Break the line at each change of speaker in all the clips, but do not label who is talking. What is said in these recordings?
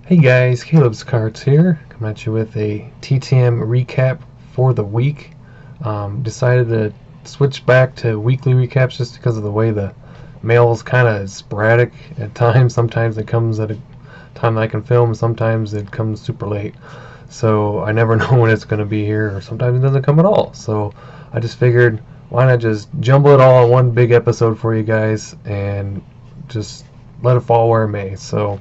Hey guys, Caleb's Cards here, coming at you with a TTM recap for the week. Decided to switch back to weekly recaps just because of the way the mail is kind of sporadic at times. Sometimes it comes at a time that I can film, sometimes it comes super late. So I never know when it's going to be here, or sometimes it doesn't come at all. So I just figured, why not just jumble it all in one big episode for you guys and just let it fall where it may. So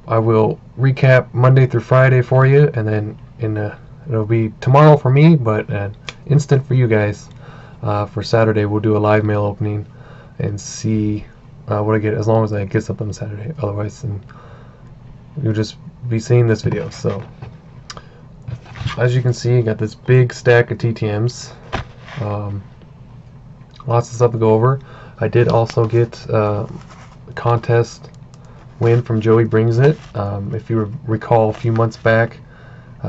I will recap Monday through Friday for you, and then it'll be tomorrow for me, but instant for you guys. For Saturday, we'll do a live mail opening and see what I get, as long as I get something on Saturday. Otherwise, you'll just be seeing this video. So, as you can see, I got this big stack of TTMs. Lots of stuff to go over. I did also get a contest win from Joey Brings It. If you recall, a few months back,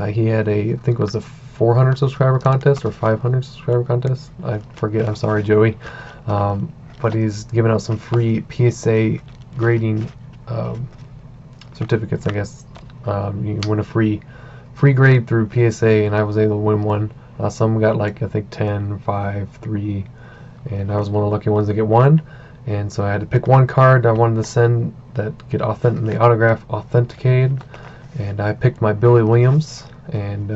he had I think it was a 400 subscriber contest or 500 subscriber contest. I forget. I'm sorry, Joey. But he's giving out some free PSA grading certificates. I guess you can win a free grade through PSA, and I was able to win one. Some got like I think 10, 5, 3, and I was one of the lucky ones to get one. And so I had to pick one card I wanted to send that get the autograph authenticated, and I picked my Billy Williams, and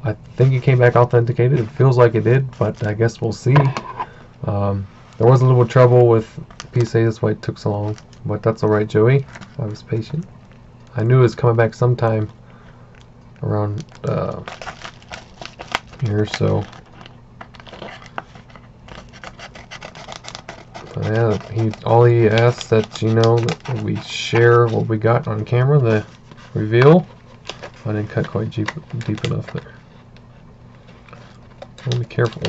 I think it came back authenticated. It feels like it did, but I guess we'll see. There was a little trouble with PSA, that's why it took so long, but that's alright, Joey. I was patient. I knew it was coming back sometime around here, so yeah, all he asked that that we share what we got on camera, the reveal. I didn't cut quite deep enough there. I'll be careful.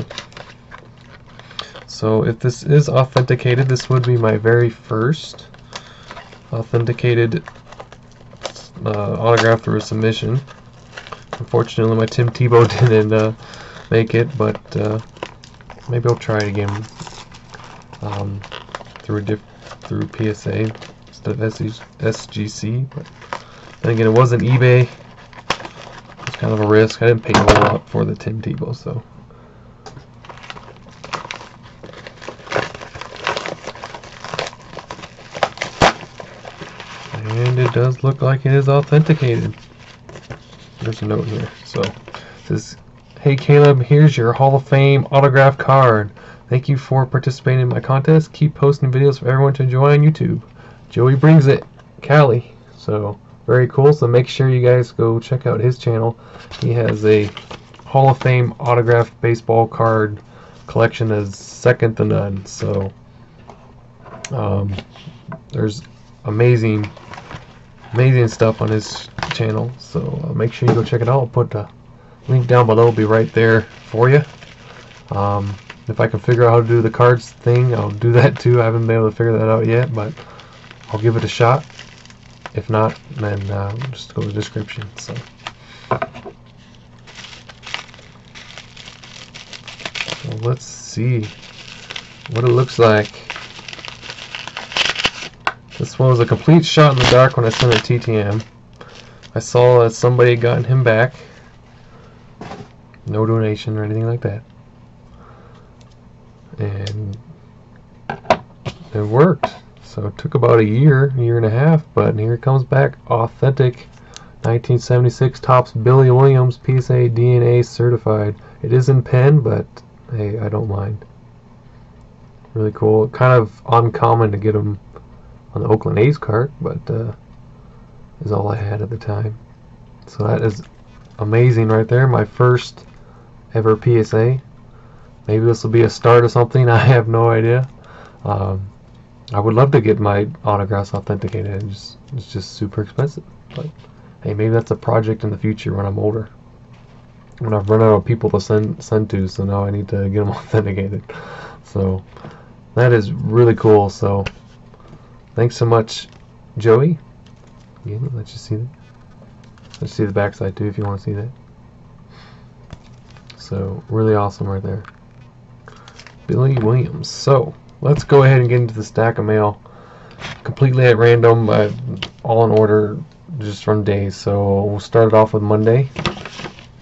So if this is authenticated, this would be my very first authenticated autograph through a submission. Unfortunately, my Tim Tebow didn't make it, but maybe I'll try it again. Through PSA instead of SGC, but then again, it wasn't eBay. It's kind of a risk. I didn't pay a whole lot for the Tim Tebow, so. And it does look like it is authenticated. There's a note here. So it says, "Hey Caleb, here's your Hall of Fame autograph card. Thank you for participating in my contest. Keep posting videos for everyone to enjoy on YouTube. Joey Brings It, Cali." So very cool. So make sure you guys go check out his channel. He has a Hall of Fame autographed baseball card collection that's second to none. So there's amazing stuff on his channel. So make sure you go check it out. I'll put the link down below. It'll be right there for you. If I can figure out how to do the cards thing, I'll do that too. I haven't been able to figure that out yet, but I'll give it a shot. If not, then just go to the description. So, let's see what it looks like. This one was a complete shot in the dark when I sent it TTM. I saw that somebody had gotten him back. No donation or anything like that. And it worked. So it took about a year and a half, but here it comes back. Authentic 1976 Topps Billy Williams PSA DNA certified. It is in pen, but hey, I don't mind. Really cool. Kind of uncommon to get them on the Oakland A's card, but is all I had at the time. So that is amazing right there. My first ever PSA. Maybe this will be a start of something. I have no idea. I would love to get my autographs authenticated. It's just super expensive. But hey, maybe that's a project in the future when I'm older. When I've run out of people to send to, so now I need to get them authenticated. So that is really cool. So thanks so much, Joey. Again, let you see that. Let's see the backside too if you want to see that. So really awesome right there. Billy Williams. So let's go ahead and get into the stack of mail completely at random. all in order, just from days. So we'll start it off with Monday.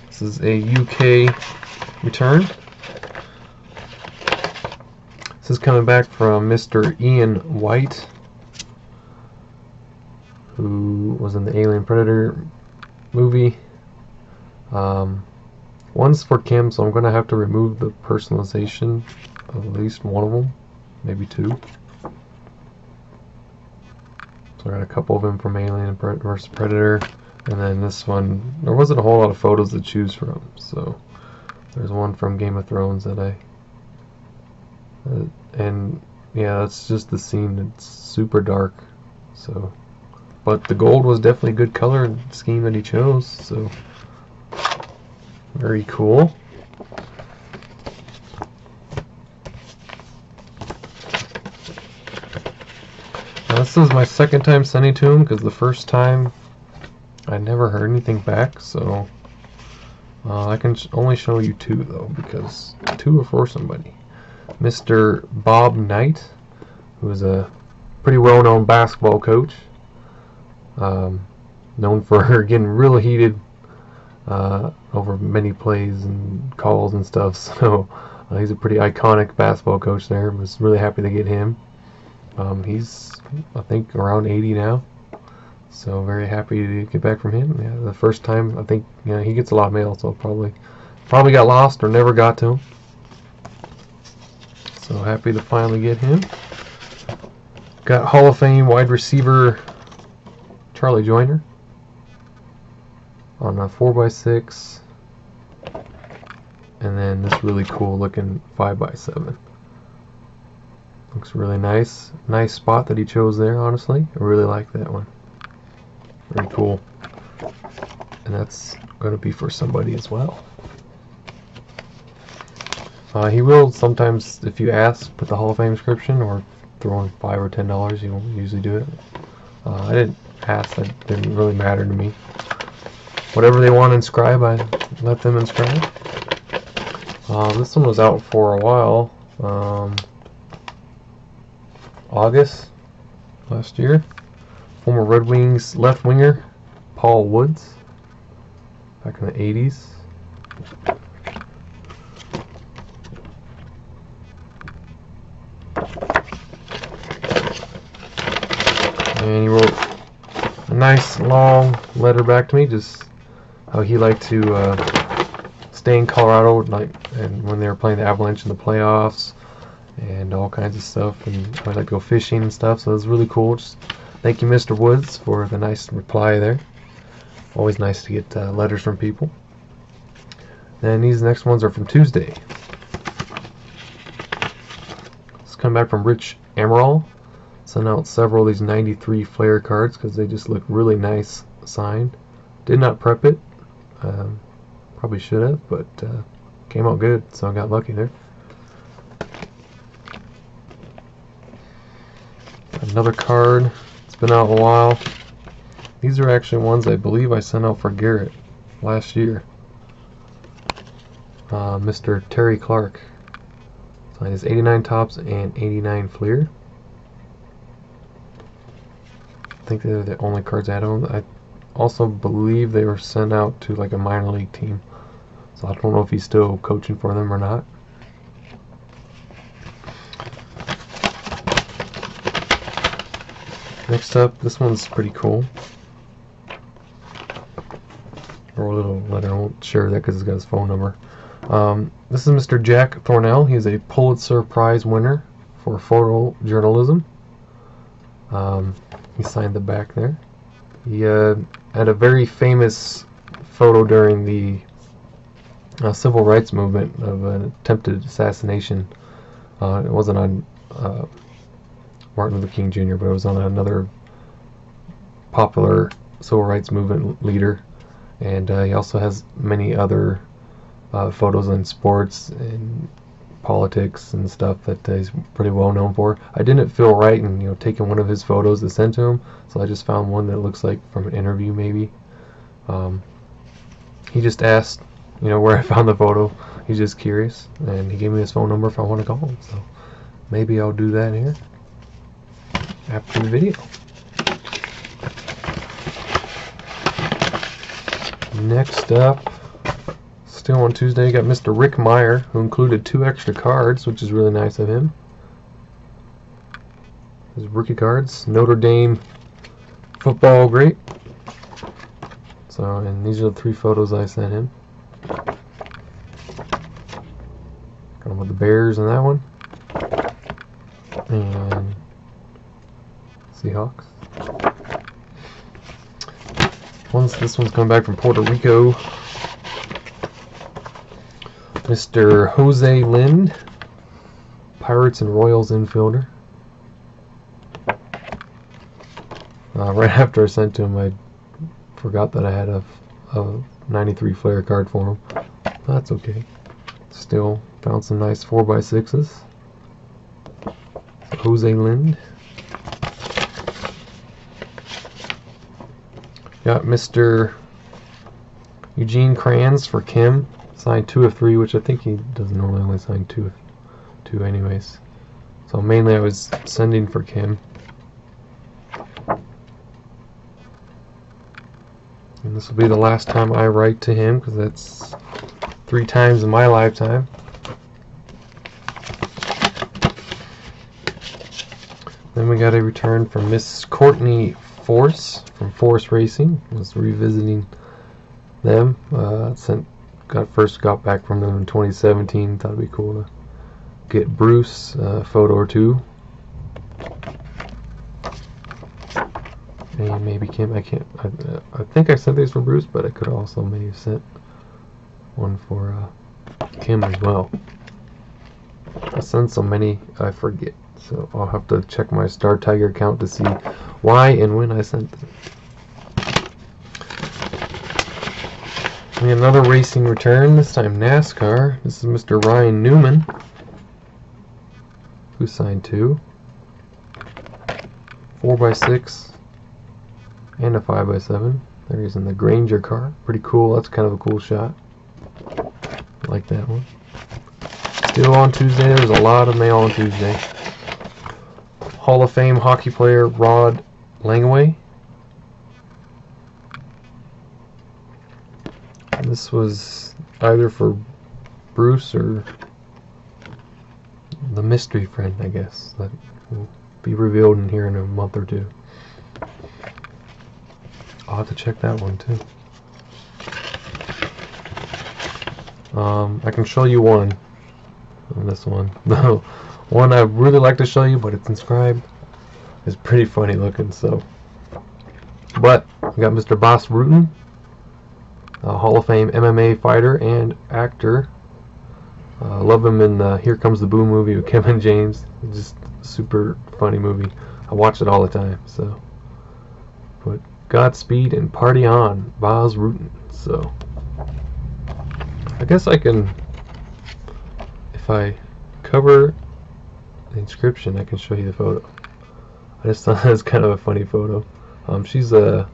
This is a UK return. This is coming back from Mr. Ian White, who was in the Alien Predator movie. One's for Kim, so I'm going to have to remove the personalization of at least one of them, maybe two. So I got a couple of them from Alien vs. Predator, and then this one, there wasn't a whole lot of photos to choose from, so there's one from Game of Thrones that and yeah, that's just the scene. It's super dark, so, but the gold was definitely a good color scheme that he chose, so very cool. Now, this is my second time sending to him, because the first time I never heard anything back, so I can only show you two though, because two are for somebody. Mr. Bob Knight, who is a pretty well-known basketball coach, known for getting real heated over many plays and calls and stuff. So he's a pretty iconic basketball coach there. Was really happy to get him. He's, I think, around 80 now, so very happy to get back from him. Yeah, the first time, I think, you know, he gets a lot of mail, so probably got lost or never got to him. So happy to finally get him. Got Hall of Fame wide receiver Charlie Joyner on a 4x6, and then this really cool looking 5x7. Looks really nice. Nice spot that he chose there, honestly. I really like that one. Very cool. And that's going to be for somebody as well. He will sometimes, if you ask, put the Hall of Fame inscription or throw in $5 or $10. He won't usually do it. I didn't ask. That didn't really matter to me. Whatever they want to inscribe, I let them inscribe. This one was out for a while. August last year. Former Red Wings left winger Paul Woods, back in the 80s. And he wrote a nice long letter back to me, just how he liked to stay in Colorado, like, and when they were playing the Avalanche in the playoffs and all kinds of stuff, and I'd like to go fishing and stuff. So it was really cool. Just thank you, Mr. Woods, for the nice reply there. Always nice to get letters from people. Then these next ones are from Tuesday. This come back from Rich Emerald. Sent out several of these 93 Flair cards because they just look really nice signed. Did not prep it. Probably should have, but came out good, so I got lucky there. Another card. It's been out a while. These are actually ones I believe I sent out for Garrett last year. Mr. Terry Clark. Signed his 89 Topps and 89 Fleer. I think they're the only cards I had on. I also believe they were sent out to like a minor league team. So I don't know if he's still coaching for them or not. Next up, this one's pretty cool. Or a little letter, I won't share that because it's got his phone number. This is Mr. Jack Thornell. He's a Pulitzer Prize winner for photojournalism. He signed the back there. He had a very famous photo during the civil rights movement of an attempted assassination. It wasn't on Martin Luther King Jr., but it was on another popular civil rights movement leader. And he also has many other photos in sports and politics and stuff that he's pretty well known for. I didn't feel right in taking one of his photos to send to him, so I just found one that looks like from an interview maybe. He just asked where I found the photo. He's just curious, and he gave me his phone number if I want to call him, so maybe I'll do that here after the video. Next up, still on Tuesday, you got Mr. Rick Meyer, who included 2 extra cards, which is really nice of him. His rookie cards, Notre Dame football great. So, and these are the 3 photos I sent him. Got him with the Bears in that one. And Seahawks. This one's coming back from Puerto Rico. Mr. Jose Lind, Pirates and Royals infielder. Right after I sent to him, I forgot that I had a 93 Flair card for him. That's okay. Still found some nice 4x6s. So Jose Lind. Got Mr. Eugene Kranz for Kim. Signed 2 of 3, which I think he doesn't normally only sign 2 of 2 anyways. So mainly I was sending for Kim. And this will be the last time I write to him, because that's 3 times in my lifetime. Then we got a return from Miss Courtney Force from Force Racing. I was revisiting them. First got back from them in 2017. Thought it'd be cool to get Bruce a photo or 2. And maybe Kim. I think I sent these for Bruce, but I could also maybe have sent one for Kim as well. I send so many I forget, so I'll have to check my Star Tiger account to see why and when I sent them. We have another racing return, this time NASCAR. This is Mr. Ryan Newman, who signed 2, 4x6, and a 5x7. There he's in the Granger car. Pretty cool. That's kind of a cool shot. I like that one. Still on Tuesday. There's a lot of mail on Tuesday. Hall of Fame hockey player Rod Langway. This was either for Bruce or the mystery friend, I guess. That will be revealed in here in a month or 2. I'll have to check that one too. I can show you one on this one. The one I really like to show you, but it's inscribed. It's pretty funny looking, so. But we got Mr. Bas Rutten, a Hall of Fame MMA fighter and actor. Love him in the Here Comes the Boom movie with Kevin James. Just a super funny movie. I watch it all the time. So, but Godspeed and party on, Bas Rutten. So, I guess I can, if I cover the inscription, I can show you the photo. I just thought that was kind of a funny photo. She's like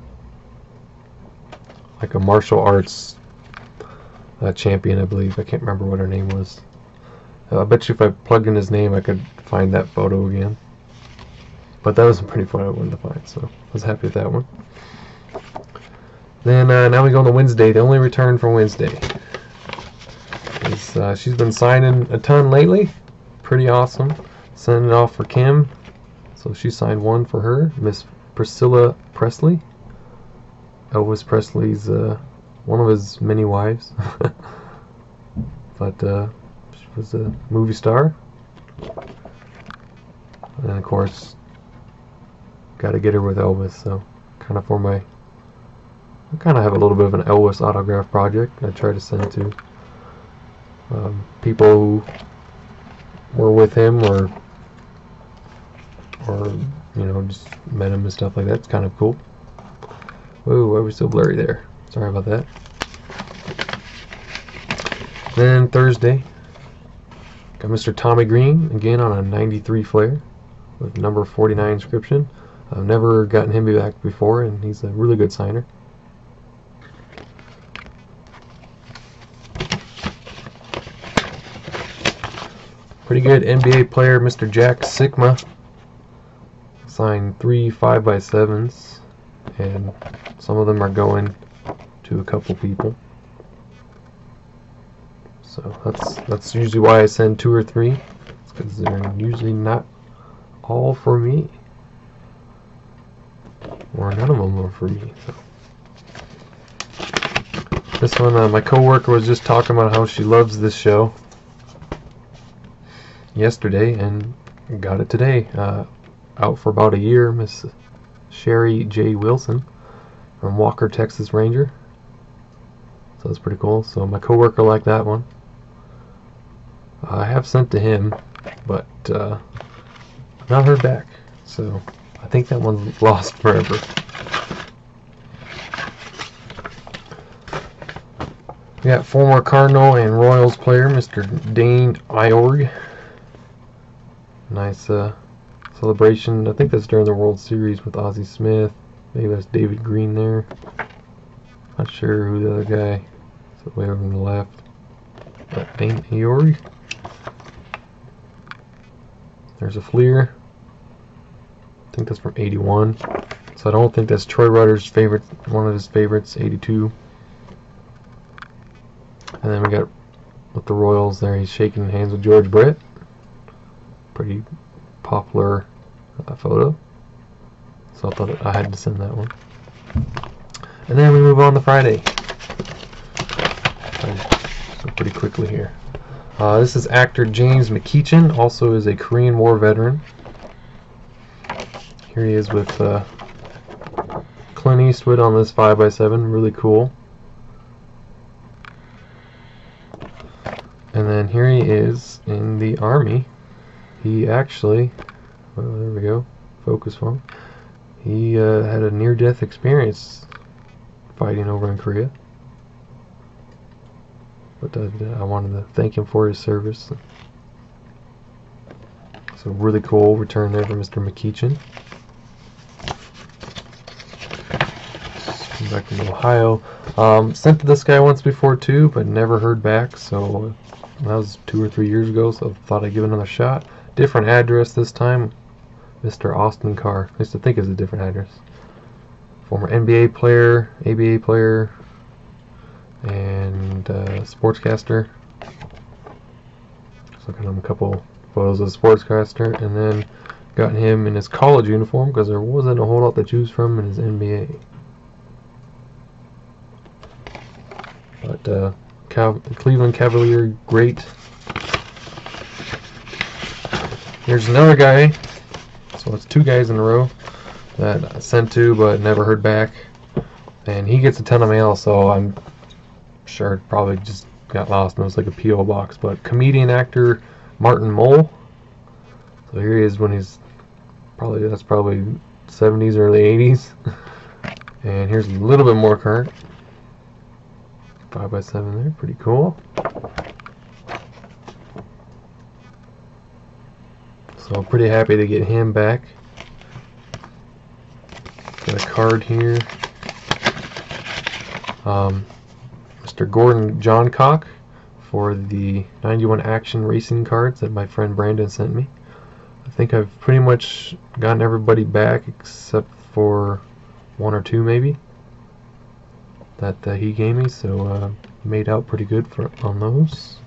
a martial arts champion, I believe. I can't remember what her name was. I bet you if I plugged in his name, I could find that photo again. But that was a pretty funny one to find, so I was happy with that one. Then now we go on to Wednesday. The only return from Wednesday is she's been signing a ton lately. Pretty awesome. Sending it off for Kim. So she signed 1 for her, Miss Priscilla Presley. Elvis Presley's one of his many wives. But she was a movie star. And of course, got to get her with Elvis. So kind of for my, I kind of have a little bit of an Elvis autograph project. I try to send to people who were with him or you know, just met him and stuff like that. It's kind of cool. Whoa, why are we so blurry there? Sorry about that. Then Thursday, got Mr. Tommy Green again on a 93 Flair with number 49 inscription. I've never gotten him back before, and he's a really good signer. Pretty good NBA player, Mr. Jack Sigma. Signed 3 5x7s, and some of them are going to a couple people. So that's usually why I send 2 or 3. It's because they're usually not all for me, or none of them are for me. So. This one, my coworker was just talking about how she loves this show yesterday and got it today. Out for about a year, Miss Sherry J. Wilson from Walker, Texas Ranger. So that's pretty cool. So my coworker liked that one. I have sent to him, but not heard back. So I think that one's lost forever. We got former Cardinal and Royals player, Mr. Dane Iorg. Nice celebration. I think that's during the World Series with Ozzie Smith. Maybe that's David Green there. Not sure who the other guy is, way over on the left. But Dane Iorg. There's a Fleer. I think that's from 81. So I don't think that's Troy Rutter's favorite, one of his favorites, 82. And then we got with the Royals there, he's shaking hands with George Brett. Pretty popular photo. So I thought I had to send that one. And then we move on to Friday. So pretty quickly here. This is actor James McKeechan, also is a Korean War veteran. Here he is with Clint Eastwood on this 5x7, really cool. And then here he is in the Army. He actually, well, there we go, focus phone. He had a near-death experience fighting over in Korea. But I wanted to thank him for his service. So really cool return there for Mr. McKeechan. Come back from Ohio. Sent to this guy once before too, but never heard back. So that was 2 or 3 years ago. So I thought I'd give it another shot. Different address this time. Mr. Austin Carr. I used to think it's a different address. Former NBA player, ABA player, and sportscaster. So got him a couple photos of the sportscaster, and then got him in his college uniform because there wasn't a whole lot to choose from in his NBA. But Cleveland Cavalier, great. Here's another guy. So it's 2 guys in a row that I sent to but never heard back. And he gets a ton of mail, so I'm sure it probably just got lost and it was like a P.O. box. But comedian actor Martin Mull. So here he is when he's that's probably 70s, early 80s. And here's a little bit more current. 5x7 there, pretty cool. So pretty happy to get him back. Got a card here. Mr. Gordon Johncock for the 91 Action Racing cards that my friend Brandon sent me. I think I've pretty much gotten everybody back except for 1 or 2 maybe that he gave me, so made out pretty good on those.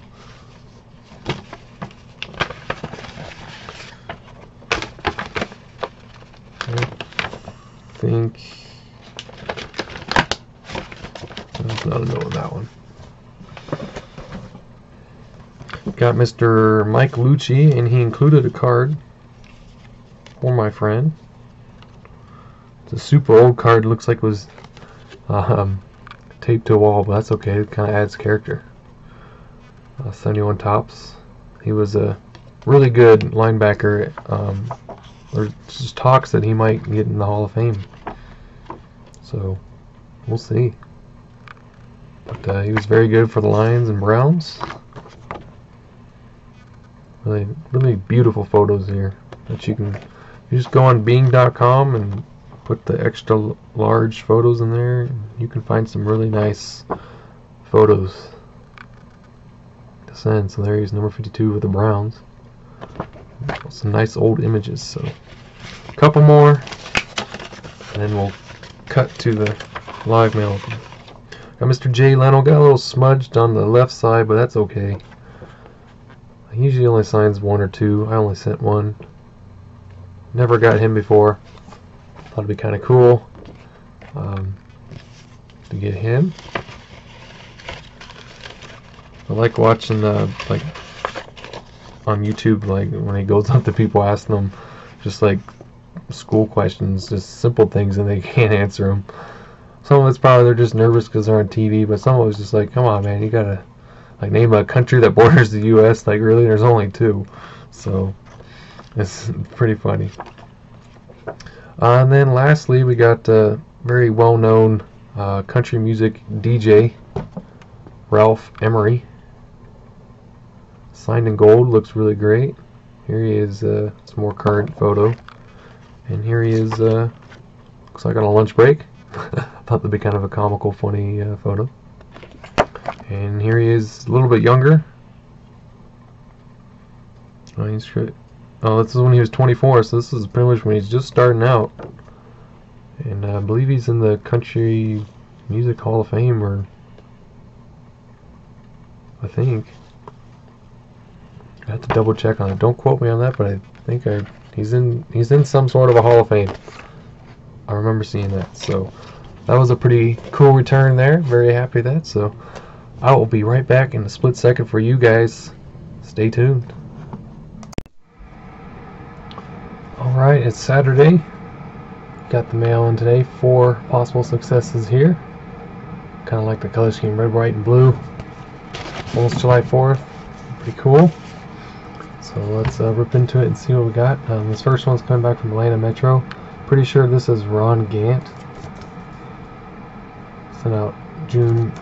I think that's not a no on that one. Got Mr. Mike Lucci, and he included a card for my friend. It's a super old card. Looks like it was taped to a wall, but that's okay. It kind of adds character. 71 Tops. He was a really good linebacker. There's just talks that he might get in the Hall of Fame. So we'll see. But he was very good for the Lions and Browns. Really, really beautiful photos here that you just go on Bing.com and put the extra large photos in there. And you can find some really nice photos to send. So there he is, number 52 with the Browns. Some nice old images. So a couple more, and then we'll cut to the live mail. Got Mr. Jay Leno. Got a little smudged on the left side, but that's okay. He usually only signs 1 or 2. I only sent 1. Never got him before. Thought it'd be kind of cool to get him. I like watching like on YouTube, like when he goes up to people asking them just like school questions, just simple things, and they can't answer them. Some of it's probably they're just nervous because they're on TV, but some of it's just like, come on, man, you gotta like name a country that borders the U.S. Like, really, there's only 2, so it's pretty funny. And then lastly, we got very well-known country music DJ Ralph Emery. Signed in gold, looks really great. Here he is, it's a more current photo. And here he is, looks like on a lunch break. Thought that'd be kind of a comical, funny photo. And here he is, a little bit younger. Oh, this is when he was 24, so this is pretty much when he's just starting out. And I believe he's in the Country Music Hall of Fame, or I think. I have to double check on it. Don't quote me on that, but I think he's in some sort of a Hall of Fame. I remember seeing that. So that was a pretty cool return there. Very happy with that. So I will be right back in a split second for you guys. Stay tuned. Alright, it's Saturday. Got the mail in today. 4 possible successes here. Kind of like the color scheme, red, white, and blue. Almost July 4th. Pretty cool. So let's rip into it and see what we got. This first one's coming back from Atlanta Metro. Pretty sure this is Ron Gant. Sent out June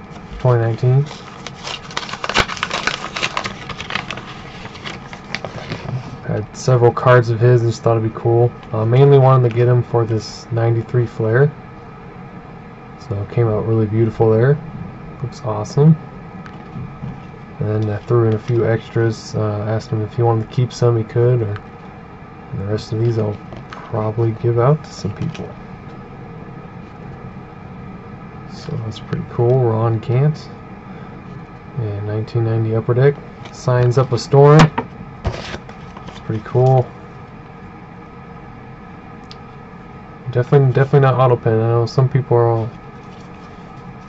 2019. Had several cards of his and just thought it'd be cool. Mainly wanted to get him for this 93 Flair. So it came out really beautiful there. Looks awesome. And then I threw in a few extras, asked him if he wanted to keep some, he could, and the rest of these I'll probably give out to some people. So that's pretty cool. Ron Gant. And 1990 Upper Deck. Signs up a storm. It's pretty cool. Definitely not auto pen. I know some people are all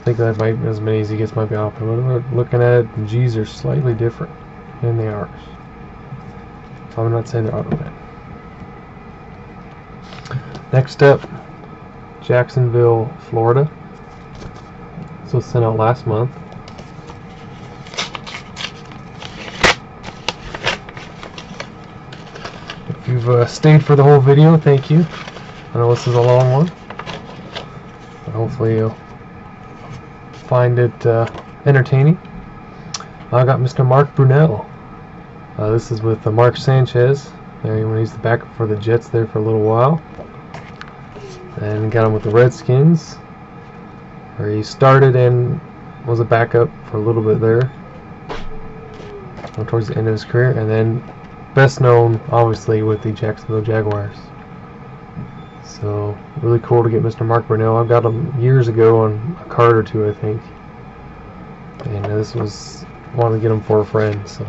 think that might, as many as he gets, might be auto pen. But we're looking at it, G's are slightly different than they are. So I'm not saying they're auto pen. Next up, Jacksonville, Florida. This was sent out last month. If you've stayed for the whole video, thank you. I know this is a long one, but hopefully you'll find it entertaining. I got Mr. Mark Brunell. This is with Mark Sanchez. When he's the backup for the Jets there for a little while. And got him with the Redskins, where he started and was a backup for a little bit there, towards the end of his career, and then best known obviously with the Jacksonville Jaguars. So really cool to get Mr. Mark Brunell. I got him years ago on a card or two, I think, and this was wanted to get him for a friend. So,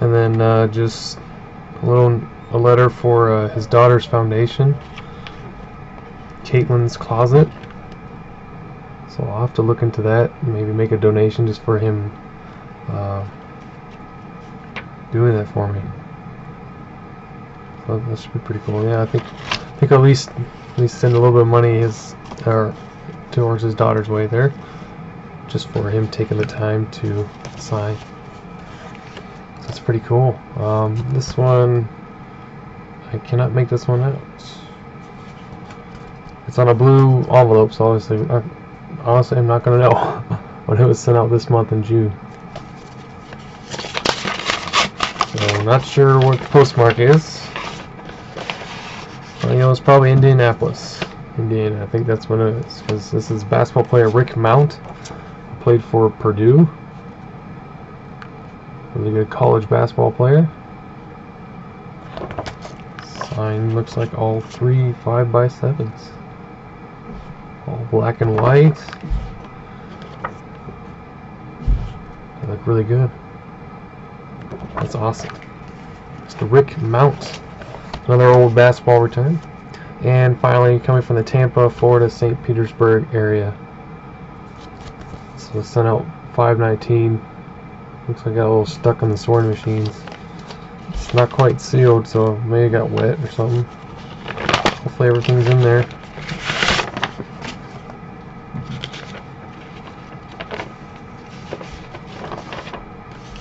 and then just a letter for his daughter's foundation, Caitlin's Closet. So I'll have to look into that, maybe make a donation just for him doing that for me. So that should be pretty cool. Yeah, I think at least send a little bit of money towards his daughter's way there, just for him taking the time to sign. So that's pretty cool. This one, I cannot make this one out. It's on a blue envelope, so honestly I'm not going to know when it was sent out this month in June. So I'm not sure what the postmark is. Well, you know, it's probably Indianapolis, Indiana. I think that's what it is, because this is basketball player Rick Mount, who played for Purdue. Really good college basketball player. Sign looks like all 3 5x7s. all black and white. They look really good. That's awesome. It's the Rick Mount, another old basketball return. And finally, coming from the Tampa, Florida, St. Petersburg area. So sent out 519. Looks like I got a little stuck on the sewing machines. It's not quite sealed, so maybe it got wet or something. Hopefully everything's in there.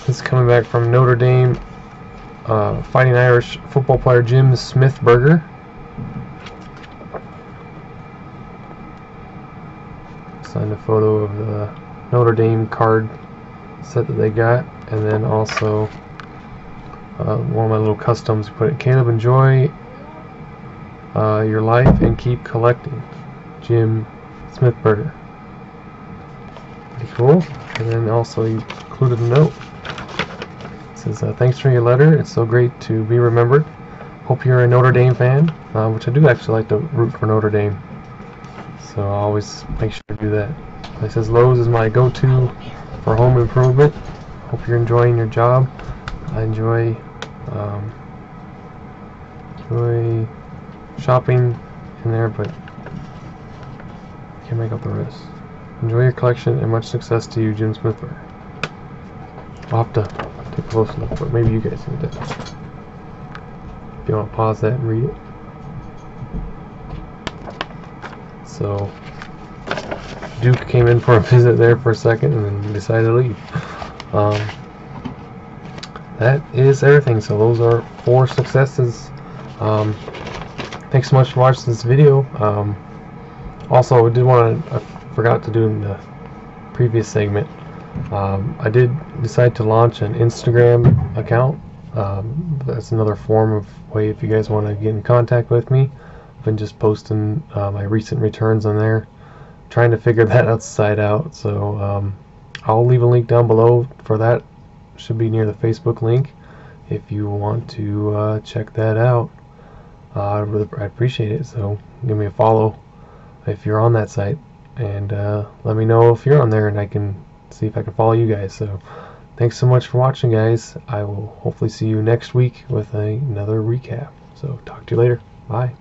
This is coming back from Notre Dame, Fighting Irish football player Jim Smithburger. Signed a photo of the Notre Dame card set that they got, and then also one of my little customs. Put it, Caleb, enjoy your life and keep collecting. Jim Smithburger. Pretty cool. And then also he included a note. It says, thanks for your letter. It's so great to be remembered. Hope you're a Notre Dame fan, which I do actually like to root for Notre Dame. So I always make sure to do that. It says Lowe's is my go-to for home improvement. Hope you're enjoying your job. I enjoy shopping in there, but I can't make out the rest. Enjoy your collection and much success to you, Jim Smithburger. I'll have to take a close look, but maybe you guys can do that. If you want to pause that and read it. So Duke came in for a visit there for a second and then decided to leave. That is everything. So those are 4 successes. Thanks so much for watching this video. Also, I forgot to do in the previous segment. I did decide to launch an Instagram account. That's another form of way if you guys want to get in contact with me. I've been just posting my recent returns on there, trying to figure that outside out. So I'll leave a link down below for that. Should be near the Facebook link if you want to check that out. I'd appreciate it. So give me a follow if you're on that site, and let me know if you're on there, and I can see if I can follow you guys. So thanks so much for watching, guys. I will hopefully see you next week with another recap. So talk to you later. Bye.